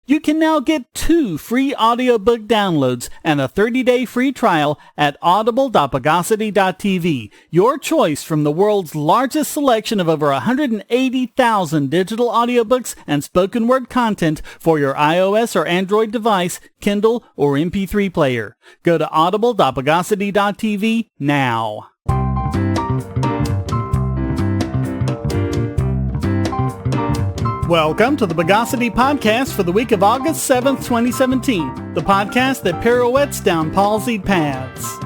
You can now get 2 free audiobook downloads and a 30-day free trial at audible.bogosity.tv. Your choice from the world's largest selection of over 180,000 digital audiobooks and spoken word content for your iOS or Android device, Kindle, or MP3 player. Go to audible.bogosity.tv now. Welcome to the Bogosity podcast for the week of August 7th, 2017, the podcast that pirouettes down palsied paths.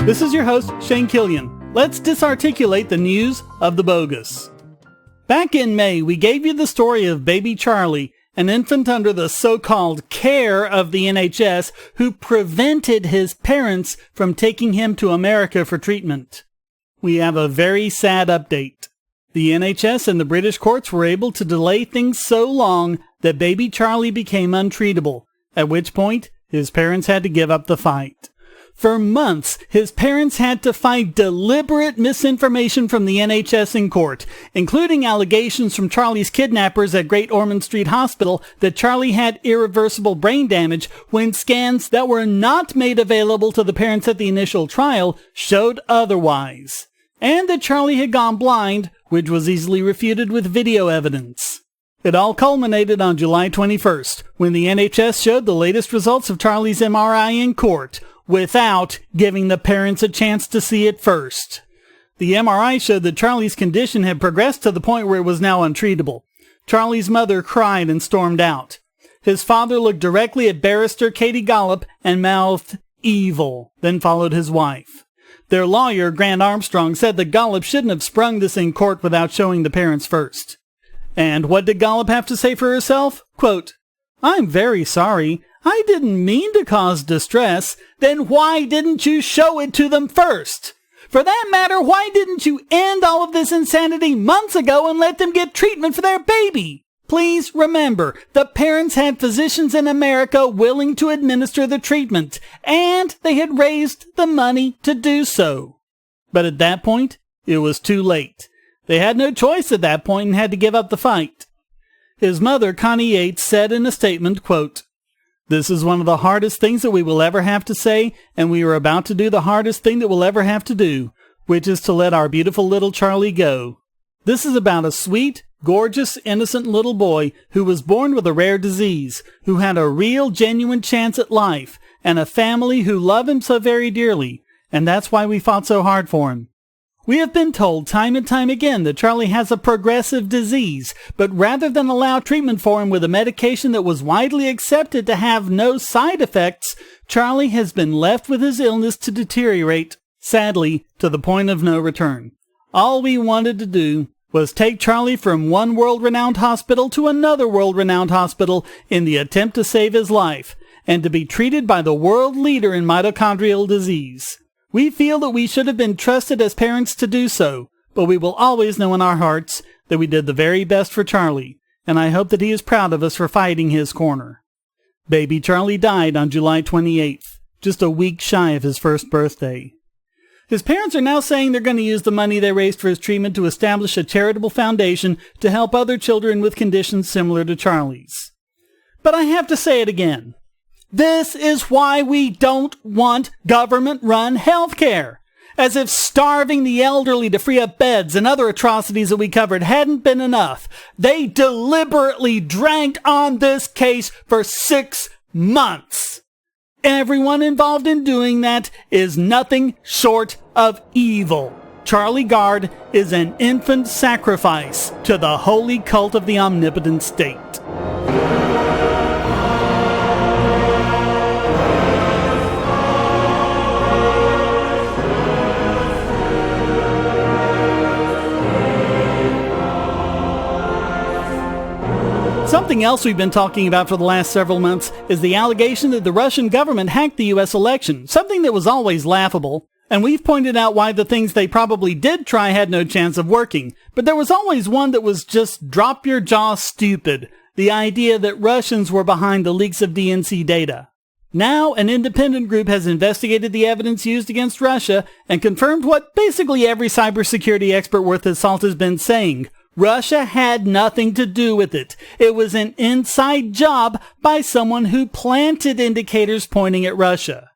This is your host, Shane Killian. Let's disarticulate the news of the bogus. Back in May, we gave you the story of baby Charlie, an infant under the so-called care of the NHS who prevented his parents from taking him to America for treatment. We have a very sad update. The NHS and the British courts were able to delay things so long that baby Charlie became untreatable, at which point his parents had to give up the fight. For months, his parents had to fight deliberate misinformation from the NHS in court, including allegations from Charlie's kidnappers at Great Ormond Street Hospital that Charlie had irreversible brain damage when scans that were not made available to the parents at the initial trial showed otherwise, and that Charlie had gone blind, which was easily refuted with video evidence. It all culminated on July 21st, when the NHS showed the latest results of Charlie's MRI in court, without giving the parents a chance to see it first. The MRI showed that Charlie's condition had progressed to the point where it was now untreatable. Charlie's mother cried and stormed out. His father looked directly at barrister Katie Gollop and mouthed, "Evil," then followed his wife. Their lawyer, Grant Armstrong, said that Gollop shouldn't have sprung this in court without showing the parents first. And what did Gollop have to say for herself? Quote, "I'm very sorry. I didn't mean to cause distress. Then why didn't you show it to them first? For that matter, why didn't you end all of this insanity months ago and let them get treatment for their baby? Please remember, the parents had physicians in America willing to administer the treatment, and they had raised the money to do so." But at that point, it was too late. They had no choice at that point and had to give up the fight. His mother, Connie Yates, said in a statement, quote, "This is one of the hardest things that we will ever have to say, and we are about to do the hardest thing that we'll ever have to do, which is to let our beautiful little Charlie go. This is about a sweet, gorgeous, innocent little boy who was born with a rare disease, who had a real, genuine chance at life, and a family who love him so very dearly, and that's why we fought so hard for him. We have been told time and time again that Charlie has a progressive disease, but rather than allow treatment for him with a medication that was widely accepted to have no side effects, Charlie has been left with his illness to deteriorate, sadly, to the point of no return. All we wanted to do was take Charlie from one world-renowned hospital to another world-renowned hospital in the attempt to save his life, and to be treated by the world leader in mitochondrial disease. We feel that we should have been trusted as parents to do so, but we will always know in our hearts that we did the very best for Charlie, and I hope that he is proud of us for fighting his corner." Baby Charlie died on July 28th, just a week shy of his first birthday. His parents are now saying they're going to use the money they raised for his treatment to establish a charitable foundation to help other children with conditions similar to Charlie's. But I have to say it again. This is why we don't want government-run healthcare. As if starving the elderly to free up beds and other atrocities that we covered hadn't been enough, they deliberately dragged on this case for 6 months. Everyone involved in doing that is nothing short of evil. Charlie Gard is an infant sacrifice to the holy cult of the omnipotent state. Something else we've been talking about for the last several months is the allegation that the Russian government hacked the U.S. election, something that was always laughable. And we've pointed out why the things they probably did try had no chance of working. But there was always one that was just drop your jaw stupid. The idea that Russians were behind the leaks of DNC data. Now, an independent group has investigated the evidence used against Russia and confirmed what basically every cybersecurity expert worth his salt has been saying. Russia had nothing to do with it. It was an inside job by someone who planted indicators pointing at Russia.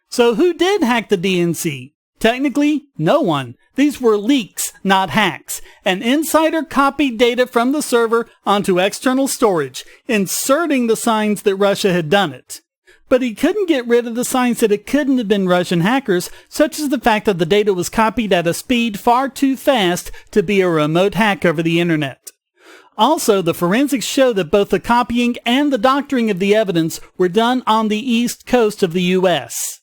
So who did hack the DNC? Technically, no one. These were leaks, not hacks. An insider copied data from the server onto external storage, inserting the signs that Russia had done it. But he couldn't get rid of the signs that it couldn't have been Russian hackers, such as the fact that the data was copied at a speed far too fast to be a remote hack over the internet. Also, the forensics show that both the copying and the doctoring of the evidence were done on the east coast of the U.S.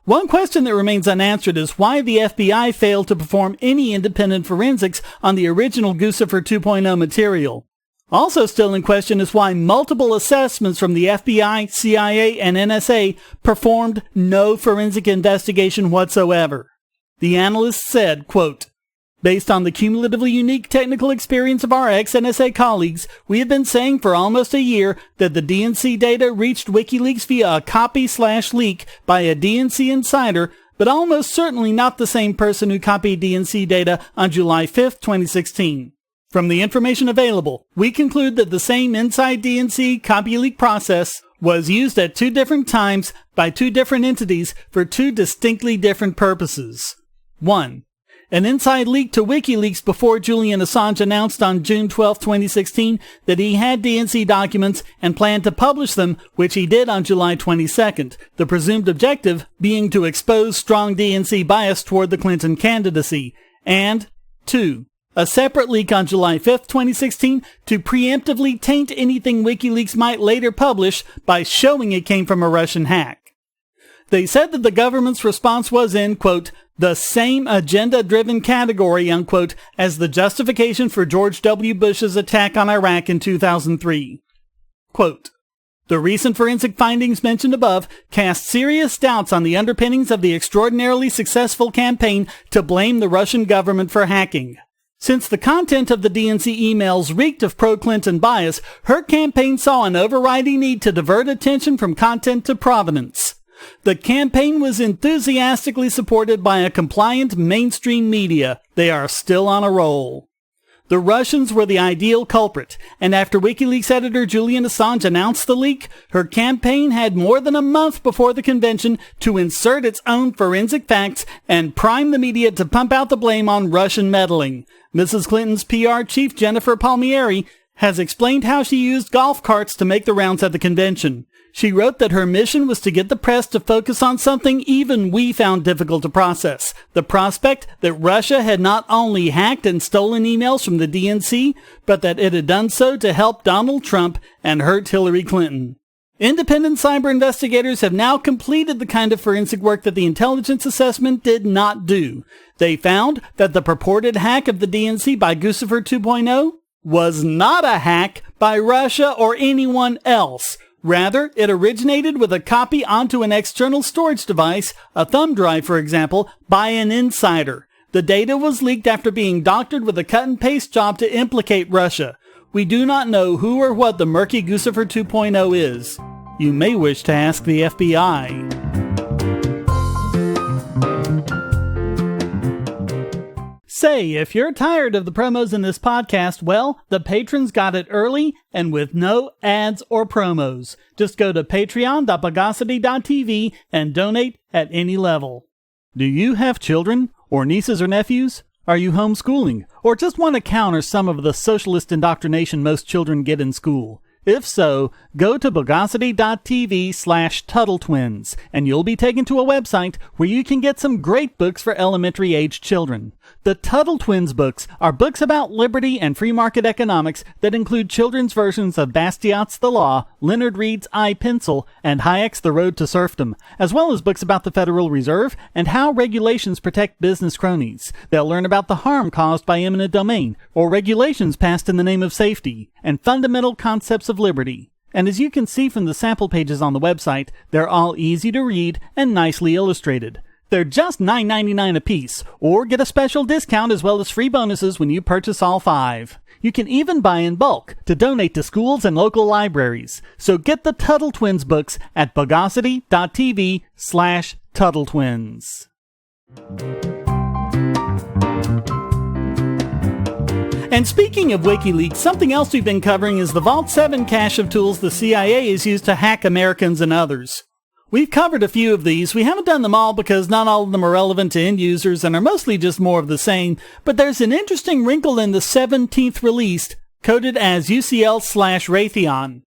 One question that remains unanswered is why the FBI failed to perform any independent forensics on the original Guccifer 2.0 material. Also still in question is why multiple assessments from the FBI, CIA, and NSA performed no forensic investigation whatsoever. The analyst said, quote, "Based on the cumulatively unique technical experience of our ex-NSA colleagues, we have been saying for almost a year that the DNC data reached WikiLeaks via a copy/leak by a DNC insider, but almost certainly not the same person who copied DNC data on July 5th, 2016. From the information available, we conclude that the same inside DNC copy leak process was used at two different times by two different entities for two distinctly different purposes. 1. An inside leak to WikiLeaks before Julian Assange announced on June 12, 2016 that he had DNC documents and planned to publish them, which he did on July 22nd, the presumed objective being to expose strong DNC bias toward the Clinton candidacy. And 2. A separate leak on July 5th, 2016 to preemptively taint anything WikiLeaks might later publish by showing it came from a Russian hack. They said that the government's response was in, quote, the same agenda-driven category, unquote, as the justification for George W. Bush's attack on Iraq in 2003. Quote, the recent forensic findings mentioned above cast serious doubts on the underpinnings of the extraordinarily successful campaign to blame the Russian government for hacking. Since the content of the DNC emails reeked of pro-Clinton bias, her campaign saw an overriding need to divert attention from content to provenance. The campaign was enthusiastically supported by a compliant mainstream media. They are still on a roll. The Russians were the ideal culprit, and after WikiLeaks editor Julian Assange announced the leak, her campaign had more than a month before the convention to insert its own forensic facts and prime the media to pump out the blame on Russian meddling. Mrs. Clinton's PR chief, Jennifer Palmieri, has explained how she used golf carts to make the rounds at the convention. She wrote that her mission was to get the press to focus on something even we found difficult to process, the prospect that Russia had not only hacked and stolen emails from the DNC, but that it had done so to help Donald Trump and hurt Hillary Clinton. Independent cyber investigators have now completed the kind of forensic work that the intelligence assessment did not do. They found that the purported hack of the DNC by Guccifer 2.0 was not a hack by Russia or anyone else. Rather, it originated with a copy onto an external storage device, a thumb drive for example, by an insider. The data was leaked after being doctored with a cut-and-paste job to implicate Russia. We do not know who or what the murky Guccifer 2.0 is. You may wish to ask the FBI. Say, if you're tired of the promos in this podcast, well, the patrons got it early and with no ads or promos. Just go to patreon.bogosity.tv and donate at any level. Do you have children or nieces or nephews? Are you homeschooling or just want to counter some of the socialist indoctrination most children get in school? If so, go to bogosity.tv/TuttleTwins and you'll be taken to a website where you can get some great books for elementary age children. The Tuttle Twins books are books about liberty and free market economics that include children's versions of Bastiat's The Law, Leonard Read's I, Pencil, and Hayek's The Road to Serfdom, as well as books about the Federal Reserve and how regulations protect business cronies. They'll learn about the harm caused by eminent domain, or regulations passed in the name of safety, and fundamental concepts of liberty. And as you can see from the sample pages on the website, they're all easy to read and nicely illustrated. They're just $9.99 a piece, or get a special discount as well as free bonuses when you purchase all 5. You can even buy in bulk to donate to schools and local libraries. So get the Tuttle Twins books at bogosity.tv/TuttleTwins. And speaking of WikiLeaks, something else we've been covering is the Vault 7 cache of tools the CIA has used to hack Americans and others. We've covered a few of these. We haven't done them all because not all of them are relevant to end users and are mostly just more of the same, but there's an interesting wrinkle in the 17th release, coded as UCL/Raytheon.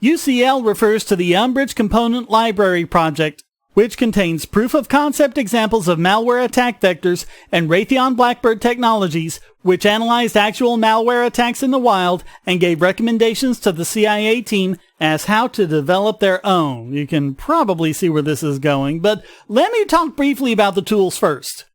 UCL refers to the Umbrage Component Library project, which contains proof-of-concept examples of malware attack vectors, and Raytheon Blackbird Technologies, which analyzed actual malware attacks in the wild and gave recommendations to the CIA team as how to develop their own. You can probably see where this is going, but let me talk briefly about the tools first.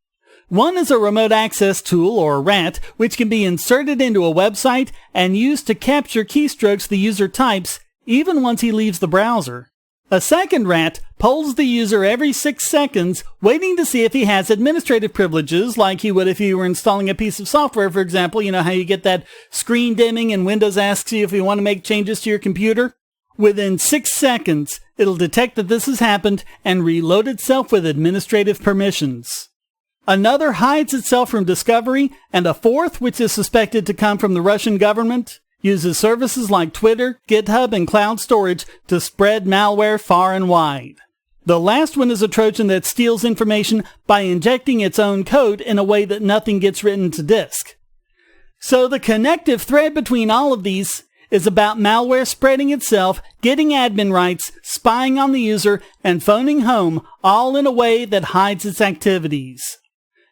One is a remote access tool, or RAT, which can be inserted into a website and used to capture keystrokes the user types, even once he leaves the browser. A second rat polls the user every 6 seconds, waiting to see if he has administrative privileges, like he would if you were installing a piece of software, for example. You know how you get that screen dimming and Windows asks you if you want to make changes to your computer? Within 6 seconds, it'll detect that this has happened and reload itself with administrative permissions. Another hides itself from discovery, and a fourth, which is suspected to come from the Russian government, uses services like Twitter, GitHub, and cloud storage to spread malware far and wide. The last one is a Trojan that steals information by injecting its own code in a way that nothing gets written to disk. So the connective thread between all of these is about malware spreading itself, getting admin rights, spying on the user, and phoning home, all in a way that hides its activities.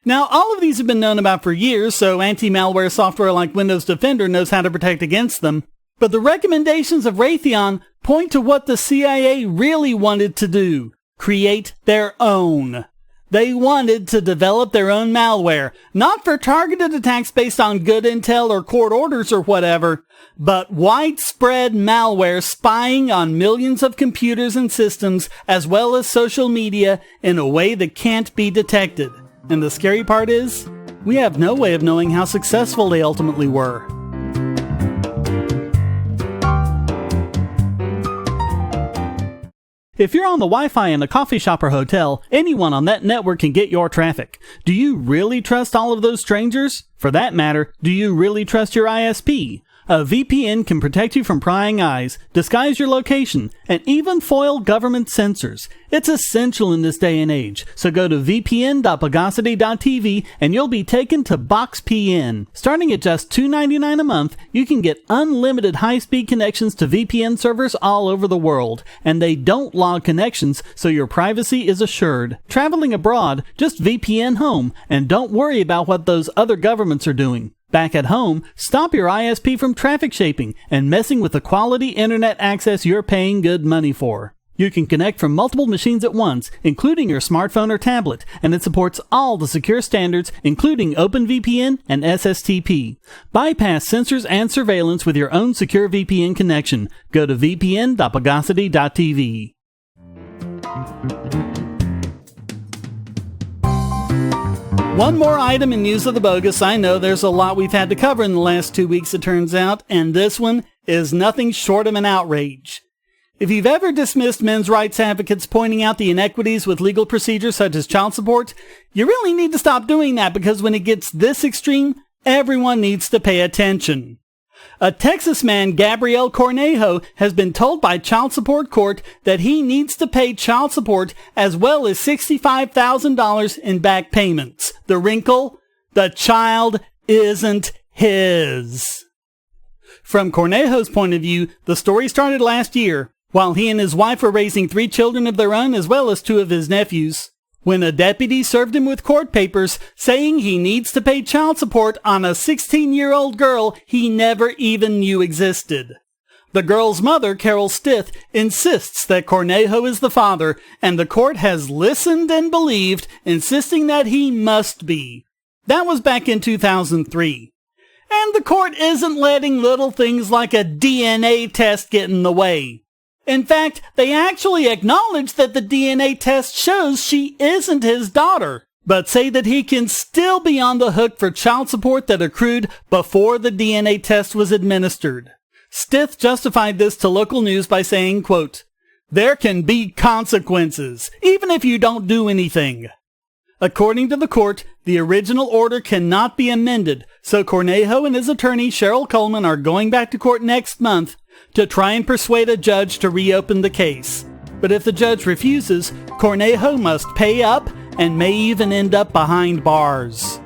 Now, all of these have been known about for years, so anti-malware software like Windows Defender knows how to protect against them. But the recommendations of Raytheon point to what the CIA really wanted to do: create their own. They wanted to develop their own malware, not for targeted attacks based on good intel or court orders or whatever, but widespread malware spying on millions of computers and systems, as well as social media, in a way that can't be detected. And the scary part is, we have no way of knowing how successful they ultimately were. If you're on the Wi-Fi in a coffee shop or hotel, anyone on that network can get your traffic. Do you really trust all of those strangers? For that matter, do you really trust your ISP? A VPN can protect you from prying eyes, disguise your location, and even foil government censors. It's essential in this day and age, so go to vpn.bogosity.tv and you'll be taken to BoxPN. Starting at just $2.99 a month, you can get unlimited high-speed connections to VPN servers all over the world, and they don't log connections, so your privacy is assured. Traveling abroad, just VPN home, and don't worry about what those other governments are doing. Back at home, stop your ISP from traffic shaping and messing with the quality internet access you're paying good money for. You can connect from multiple machines at once, including your smartphone or tablet, and it supports all the secure standards, including OpenVPN and SSTP. Bypass censors and surveillance with your own secure VPN connection. Go to vpn.bogosity.tv. One more item in News of the Bogus. I know there's a lot we've had to cover in the last 2 weeks, it turns out, and this one is nothing short of an outrage. If you've ever dismissed men's rights advocates pointing out the inequities with legal procedures such as child support, you really need to stop doing that, because when it gets this extreme, everyone needs to pay attention. A Texas man, Gabriel Cornejo, has been told by child support court that he needs to pay child support as well as $65,000 in back payments. The wrinkle? The child isn't his. From Cornejo's point of view, the story started last year, while he and his wife were raising 3 children of their own as well as 2 of his nephews, when a deputy served him with court papers saying he needs to pay child support on a 16-year-old girl he never even knew existed. The girl's mother, Carol Stith, insists that Cornejo is the father, and the court has listened and believed, insisting that he must be. That was back in 2003. And the court isn't letting little things like a DNA test get in the way. In fact, they actually acknowledge that the DNA test shows she isn't his daughter, but say that he can still be on the hook for child support that accrued before the DNA test was administered. Stith justified this to local news by saying, quote, "There can be consequences, even if you don't do anything." According to the court, the original order cannot be amended, so Cornejo and his attorney Cheryl Coleman are going back to court next month to try and persuade a judge to reopen the case. But if the judge refuses, Cornejo must pay up and may even end up behind bars.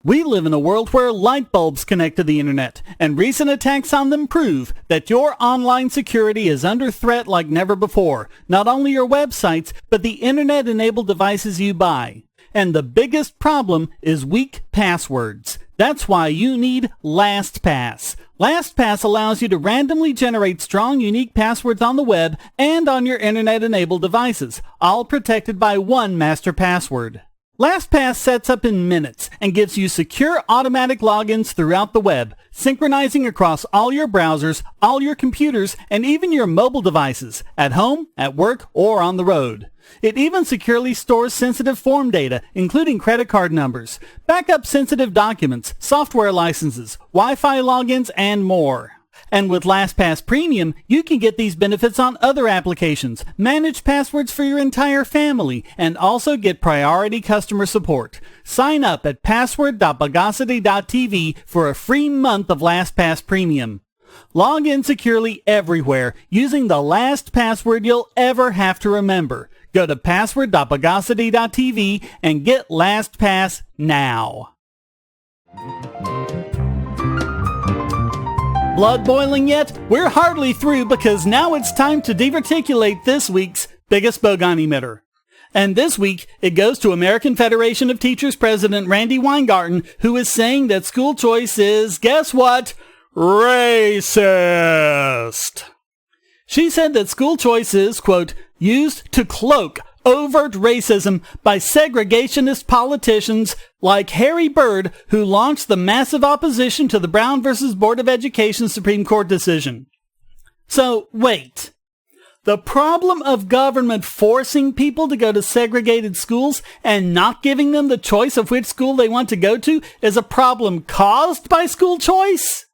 We live in a world where light bulbs connect to the internet, and recent attacks on them prove that your online security is under threat like never before. Not only your websites, but the internet-enabled devices you buy. And the biggest problem is weak passwords. That's why you need LastPass. LastPass allows you to randomly generate strong, unique passwords on the web and on your internet-enabled devices, all protected by one master password. LastPass sets up in minutes and gives you secure automatic logins throughout the web, synchronizing across all your browsers, all your computers, and even your mobile devices, at home, at work, or on the road. It even securely stores sensitive form data, including credit card numbers, backup sensitive documents, software licenses, Wi-Fi logins, and more. And with LastPass Premium, you can get these benefits on other applications, manage passwords for your entire family, and also get priority customer support. Sign up at password.bogosity.tv for a free month of LastPass Premium. Log in securely everywhere using the last password you'll ever have to remember. Go to password.bogosity.tv and get LastPass now. Blood boiling yet? We're hardly through because now it's time to diverticulate this week's biggest Bogon emitter. And this week, it goes to American Federation of Teachers President Randi Weingarten, who is saying that school choice is, guess what? Racist. She said that school choice is, quote, used to cloak overt racism by segregationist politicians like Harry Byrd, who launched the massive opposition to the Brown versus Board of Education Supreme Court decision. So, wait. The problem of government forcing people to go to segregated schools and not giving them the choice of which school they want to go to is a problem caused by school choice?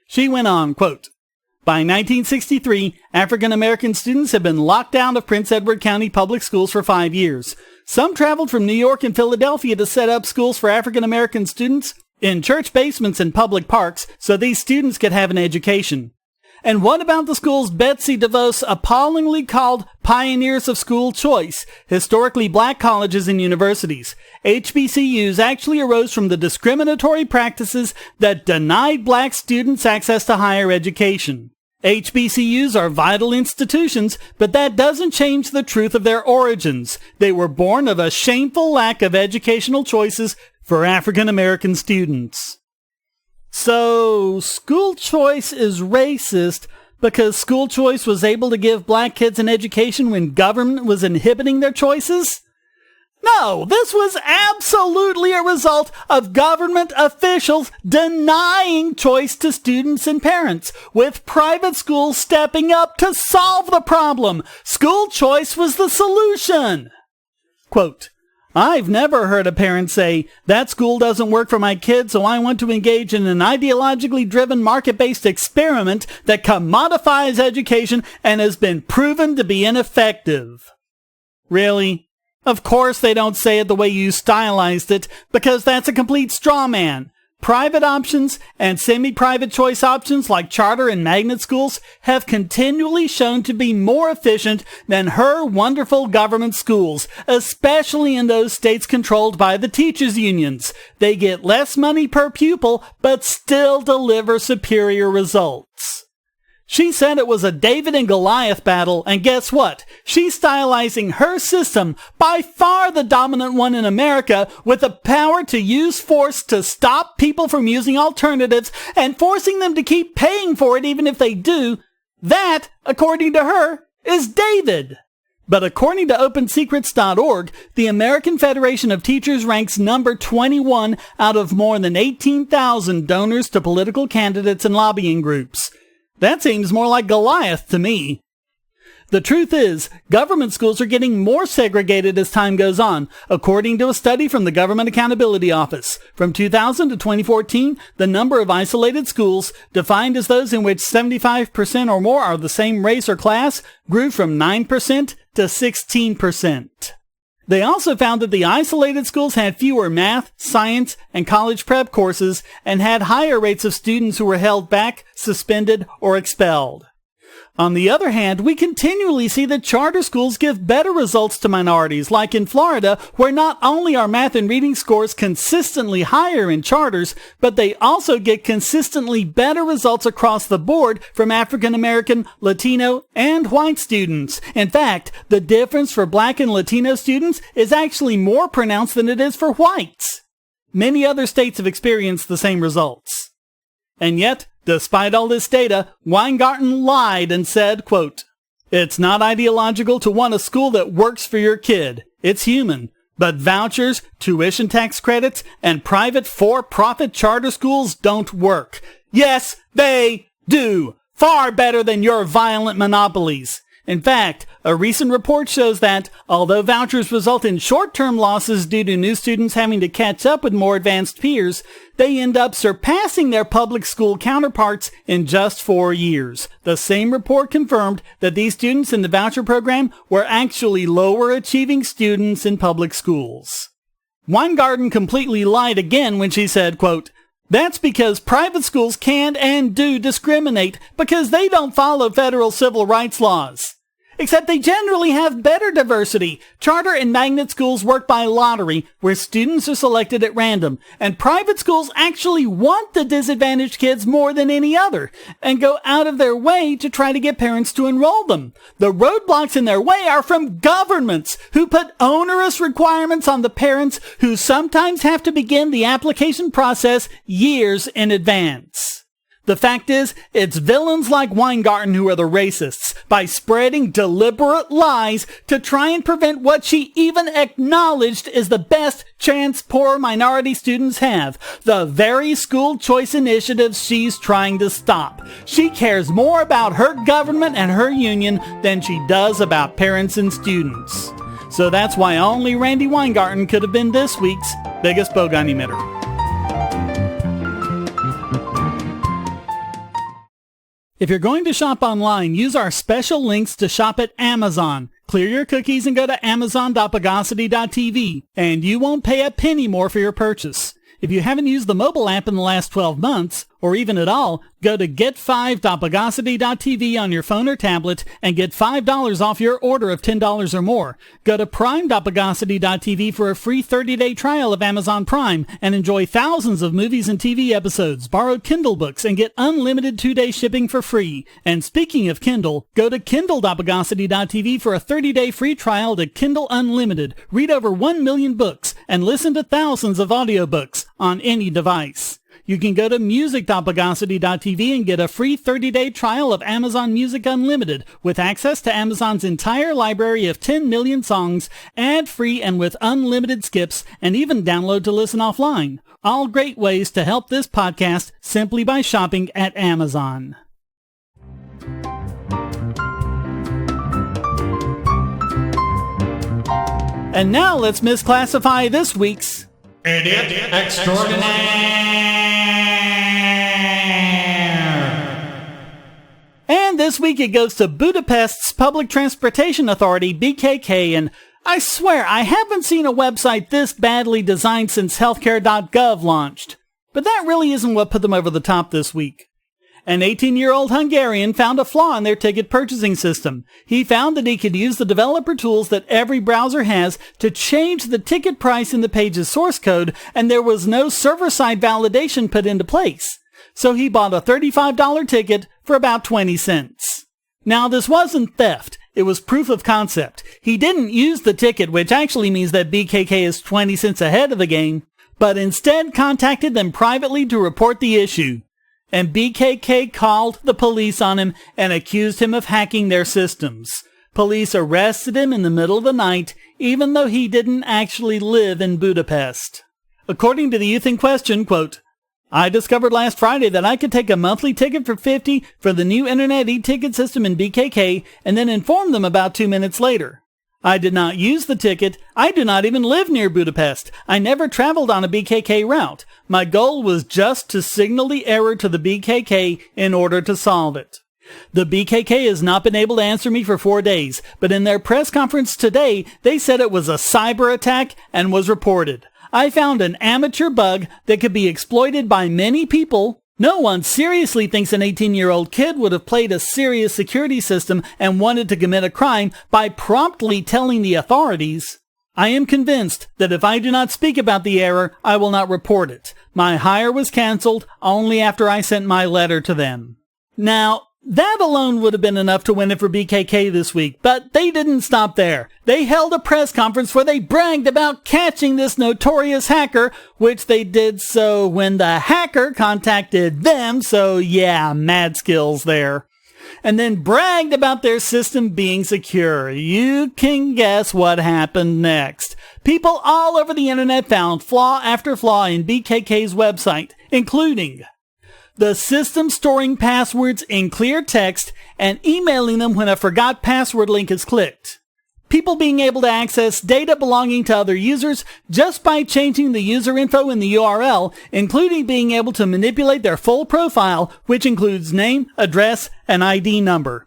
She went on, quote, by 1963, African American students had been locked out of Prince Edward County public schools for 5 years. Some traveled from New York and Philadelphia to set up schools for African American students in church basements and public parks so these students could have an education. And what about the schools Betsy DeVos appallingly called pioneers of school choice, historically black colleges and universities? HBCUs actually arose from the discriminatory practices that denied black students access to higher education. HBCUs are vital institutions, but that doesn't change the truth of their origins. They were born of a shameful lack of educational choices for African American students. So, school choice is racist because school choice was able to give black kids an education when government was inhibiting their choices? No, this was absolutely a result of government officials denying choice to students and parents, with private schools stepping up to solve the problem. School choice was the solution. Quote, I've never heard a parent say, that school doesn't work for my kids, so I want to engage in an ideologically driven market-based experiment that commodifies education and has been proven to be ineffective. Really? Of course they don't say it the way you stylized it, because that's a complete straw man. Private options and semi-private choice options like charter and magnet schools have continually shown to be more efficient than her wonderful government schools, especially in those states controlled by the teachers' unions. They get less money per pupil, but still deliver superior results. She said it was a David and Goliath battle, and guess what? She's stylizing her system, by far the dominant one in America, with the power to use force to stop people from using alternatives and forcing them to keep paying for it even if they do. That, according to her, is David. But according to OpenSecrets.org, the American Federation of Teachers ranks number 21 out of more than 18,000 donors to political candidates and lobbying groups. That seems more like Goliath to me. The truth is, government schools are getting more segregated as time goes on, according to a study from the Government Accountability Office. From 2000 to 2014, the number of isolated schools, defined as those in which 75% or more are the same race or class, grew from 9% to 16%. They also found that the isolated schools had fewer math, science, and college prep courses and had higher rates of students who were held back, suspended, or expelled. On the other hand, we continually see that charter schools give better results to minorities, like in Florida, where not only are math and reading scores consistently higher in charters, but they also get consistently better results across the board from African American, Latino, and white students. In fact, the difference for Black and Latino students is actually more pronounced than it is for whites. Many other states have experienced the same results. And yet, despite all this data, Weingarten lied and said, quote, "It's not ideological to want a school that works for your kid. It's human. But vouchers, tuition tax credits, and private for-profit charter schools don't work. Yes, they do. Far better than your violent monopolies." In fact, a recent report shows that, although vouchers result in short-term losses due to new students having to catch up with more advanced peers, they end up surpassing their public school counterparts in just 4 years. The same report confirmed that these students in the voucher program were actually lower-achieving students in public schools. Weingarten completely lied again when she said, quote, "That's because private schools can and do discriminate because they don't follow federal civil rights laws. Except they generally have better diversity. Charter and magnet schools work by lottery, where students are selected at random, and private schools actually want the disadvantaged kids more than any other, and go out of their way to try to get parents to enroll them. The roadblocks in their way are from governments, who put onerous requirements on the parents, who sometimes have to begin the application process years in advance. The fact is, it's villains like Weingarten who are the racists, by spreading deliberate lies to try and prevent what she even acknowledged is the best chance poor minority students have, the very school choice initiatives she's trying to stop. She cares more about her government and her union than she does about parents and students. So that's why only Randi Weingarten could have been this week's biggest Bogon emitter. If you're going to shop online, use our special links to shop at Amazon. Clear your cookies and go to amazon.bogosity.tv, and you won't pay a penny more for your purchase. If you haven't used the mobile app in the last 12 months, or even at all, go to get5.bogosity.tv on your phone or tablet and get $5 off your order of $10 or more. Go to prime.bogosity.tv for a free 30-day trial of Amazon Prime and enjoy thousands of movies and TV episodes, borrow Kindle books, and get unlimited 2-day shipping for free. And speaking of Kindle, go to kindle.bogosity.tv for a 30-day free trial to Kindle Unlimited. Read over 1 million books and listen to thousands of audiobooks on any device. You can go to music.bogosity.tv and get a free 30-day trial of Amazon Music Unlimited with access to Amazon's entire library of 10 million songs, ad-free and with unlimited skips, and even download to listen offline. All great ways to help this podcast simply by shopping at Amazon. And now let's misclassify this week's Idiot Extraordinaire. And this week it goes to Budapest's Public Transportation Authority, BKK, and I swear I haven't seen a website this badly designed since healthcare.gov launched. But that really isn't what put them over the top this week. An 18-year-old Hungarian found a flaw in their ticket purchasing system. He found that he could use the developer tools that every browser has to change the ticket price in the page's source code, and there was no server-side validation put into place. So he bought a $35 ticket for about 20 cents. Now, this wasn't theft. It was proof of concept. He didn't use the ticket, which actually means that BKK is 20 cents ahead of the game, but instead contacted them privately to report the issue. And BKK called the police on him and accused him of hacking their systems. Police arrested him in the middle of the night, even though he didn't actually live in Budapest. According to the youth in question, quote, I discovered last Friday that I could take a monthly ticket for $50 for the new internet e-ticket system in BKK and then inform them about 2 minutes later. I did not use the ticket. I do not even live near Budapest. I never traveled on a BKK route. My goal was just to signal the error to the BKK in order to solve it. The BKK has not been able to answer me for 4 days, but in their press conference today, they said it was a cyber attack and was reported. I found an amateur bug that could be exploited by many people. No one seriously thinks an 18-year-old kid would have played a serious security system and wanted to commit a crime by promptly telling the authorities. I am convinced that if I do not speak about the error, I will not report it. My hire was canceled only after I sent my letter to them. Now, that alone would have been enough to win it for BKK this week, but they didn't stop there. They held a press conference where they bragged about catching this notorious hacker, which they did so when the hacker contacted them, so yeah, mad skills there. And then bragged about their system being secure. You can guess what happened next. People all over the internet found flaw after flaw in BKK's website, including the system storing passwords in clear text and emailing them when a forgot password link is clicked. People being able to access data belonging to other users just by changing the user info in the URL, including being able to manipulate their full profile, which includes name, address, and ID number.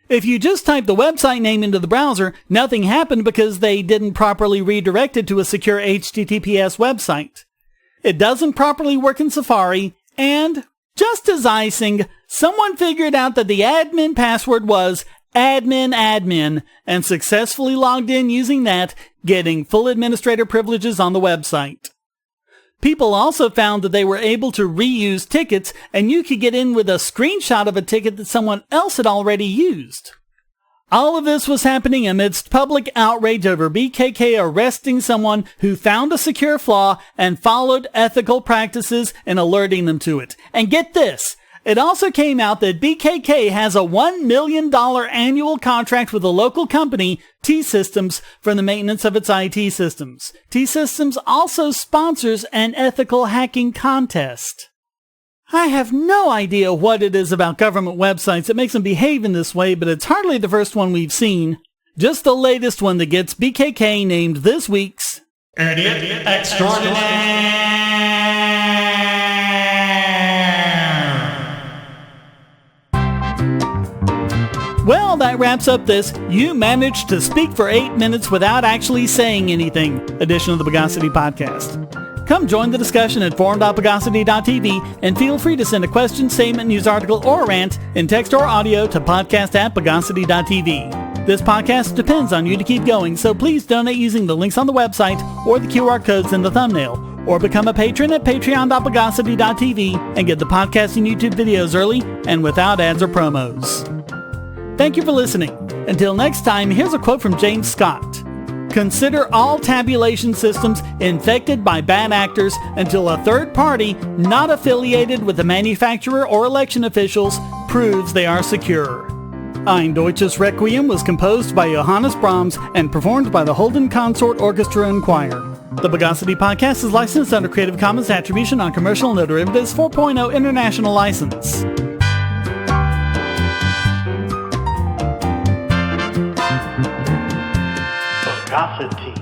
If you just type the website name into the browser, nothing happened because they didn't properly redirect it to a secure HTTPS website. It doesn't properly work in Safari, and just as icing, someone figured out that the admin password was admin and successfully logged in using that, getting full administrator privileges on the website. People also found that they were able to reuse tickets, and you could get in with a screenshot of a ticket that someone else had already used. All of this was happening amidst public outrage over BKK arresting someone who found a secure flaw and followed ethical practices in alerting them to it. And get this, it also came out that BKK has a $1 million annual contract with a local company, T-Systems, for the maintenance of its IT systems. T-Systems also sponsors an ethical hacking contest. I have no idea what it is about government websites that makes them behave in this way, but it's hardly the first one we've seen. Just the latest one that gets BKK named this week's Idiot Extraordinaire. Well, that wraps up this You Managed to Speak for 8 minutes Without Actually Saying Anything edition of the Bogosity podcast. Come join the discussion at forum.bogosity.tv and feel free to send a question, statement, news article, or rant in text or audio to podcast@bogosity.tv. This podcast depends on you to keep going, so please donate using the links on the website or the QR codes in the thumbnail, or become a patron at patreon.bogosity.tv and get the podcast and YouTube videos early and without ads or promos. Thank you for listening. Until next time, here's a quote from James Scott. Consider all tabulation systems infected by bad actors until a third party, not affiliated with the manufacturer or election officials, proves they are secure. Ein Deutsches Requiem was composed by Johannes Brahms and performed by the Holden Consort Orchestra and Choir. The Bogosity podcast is licensed under Creative Commons Attribution Non-Commercial No Derivatives 4.0 International License. Bogosity.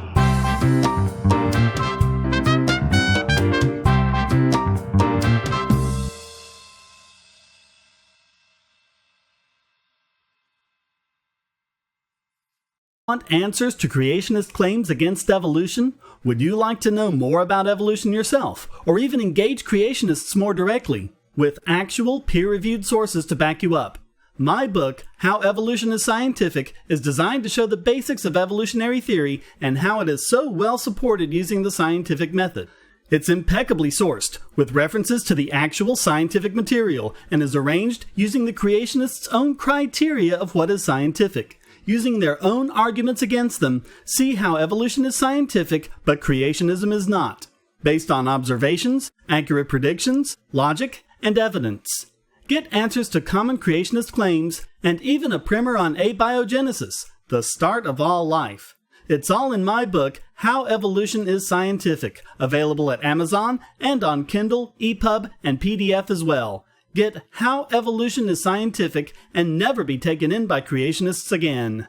Want answers to creationist claims against evolution? Would you like to know more about evolution yourself, or even engage creationists more directly, with actual peer-reviewed sources to back you up? My book, How Evolution is Scientific, is designed to show the basics of evolutionary theory and how it is so well supported using the scientific method. It's impeccably sourced, with references to the actual scientific material, and is arranged using the creationists' own criteria of what is scientific. Using their own arguments against them, see how evolution is scientific, but creationism is not, based on observations, accurate predictions, logic, and evidence. Get answers to common creationist claims, and even a primer on abiogenesis, The Start of All Life. It's all in my book, How Evolution is Scientific, available at Amazon and on Kindle, EPUB, and PDF as well. Get How Evolution is Scientific and never be taken in by creationists again.